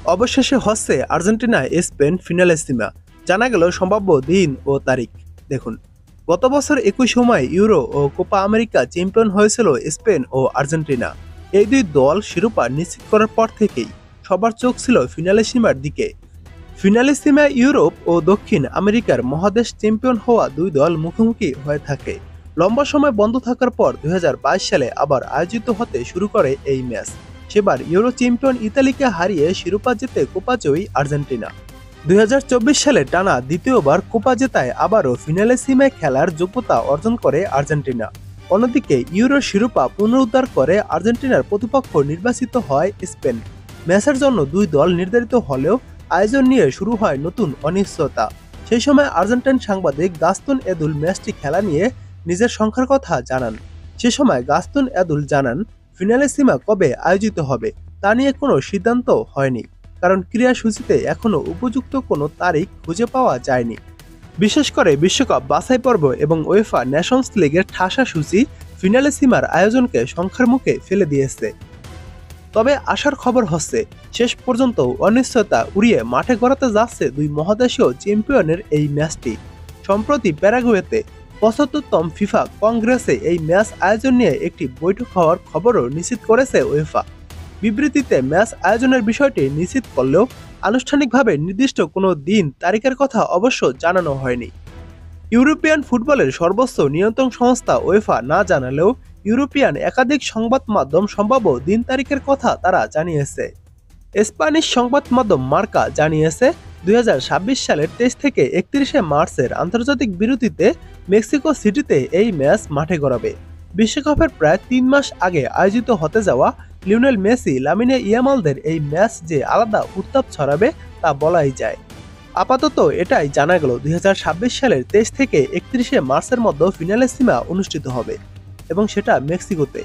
অবশেষে হচ্ছে Argentina Spain ফিনালেসিমা। জানা গেল সম্ভাব্য দিন ও তারিখ। দেখুন, গত বছর একই সময় ইউরো ও কোপা আমেরিকা চ্যাম্পিয়ন হয়েছিল স্পেন ও আর্জেন্টিনা। এই দুই দল শিরোপা নিশ্চিত করার পর থেকেই সবার চোখ ছিল ফিনালেসিমার দিকে। ফিনালেসিমা ইউরোপ ও দক্ষিণ আমেরিকার মহাদেশ চ্যাম্পিয়ন হওয়া দুই দল মুখোমুখি হয়ে থাকে। লম্বা সময় বন্ধ থাকার পর ২০২২ সালে আবার আয়োজিত হতে শুরু করে এই ম্যাচ। সেবার ইউরো চ্যাম্পিয়ন ইতালিকে হারিয়ে শিরোপা জিতে কোপা জয়ী আর্জেন্টিনা। ২০২৪ সালে টানা দ্বিতীয়বার কোপা জেতায় আবারও ফিনালেসিমায় খেলার যোগ্যতা অর্জন করে আর্জেন্টিনা। অন্যদিকে ইউরো শিরোপা পুনরুদ্ধার করে আর্জেন্টিনার প্রতিপক্ষ নির্বাচিত হয় স্পেন। ম্যাচের জন্য দুই দল নির্ধারিত হলেও আয়োজন নিয়ে শুরু হয় নতুন অনিশ্চয়তা। সেই সময় আর্জেন্টাইন সাংবাদিক গাস্তন এদুল ম্যাচটি খেলা নিয়ে নিজের সংখ্যার কথা জানান। সে সময় গাস্তন এদুল জানান, ফিনালেসিমা কবে আয়োজিত হবে তা নিয়ে কোনো সিদ্ধান্ত হয়নি, কারণ ক্রীড়াসূচিতে এখনও উপযুক্ত কোনো তারিখ খুঁজে পাওয়া যায়নি। বিশেষ করে বিশ্বকাপ বাছাই পর্ব এবং উয়েফা নেশনস লিগের ঠাসা সূচি ফিনালেসিমার আয়োজনকে সংখ্যার মুখে ফেলে দিয়েছে। তবে আশার খবর হচ্ছে, শেষ পর্যন্ত অনিশ্চয়তা উড়িয়ে মাঠে গড়াতে যাচ্ছে দুই মহাদেশীয় চ্যাম্পিয়নের এই ম্যাচটি। সম্প্রতি প্যারাগুয়েতে ৭৫তম ফিফা কংগ্রেসে এই ম্যাচ আয়োজন নিয়ে একটি বৈঠক হওয়ার খবরও নিশ্চিত করেছে উয়েফা। বিবৃতিতে ম্যাচ আয়োজনের বিষয়টি নিশ্চিত করলেও আনুষ্ঠানিকভাবে নির্দিষ্ট কোনো দিন তারিখের কথা অবশ্য জানানো হয়নি। ইউরোপিয়ান ফুটবলের সর্বোচ্চ নিয়ন্ত্রণ সংস্থা উয়েফা না জানালেও ইউরোপিয়ান একাধিক সংবাদ মাধ্যম সম্ভাব্য দিন তারিখের কথা তারা জানিয়েছে। স্প্যানিশ সংবাদ মাধ্যম মার্কা জানিয়েছে, ২০২৬ সালের ২৩ থেকে ৩১ মার্চের আন্তর্জাতিক বিরতিতে মেক্সিকো সিটিতে এই ম্যাচ মাঠে গড়াবে। বিশ্বকাপের প্রায় ৩ মাস আগে আয়োজিত হতে যাওয়া লিওনেল মেসি, লামিনে ইয়ামালদের এই ম্যাচ যে আলাদা উত্তাপ ছড়াবে তা বলাই যায়। আপাতত এটাই জানা গেল, ২০২৬ সালের ২৩ থেকে ৩১ মার্চের মধ্যে ফিনালেসিমা অনুষ্ঠিত হবে এবং সেটা মেক্সিকোতে।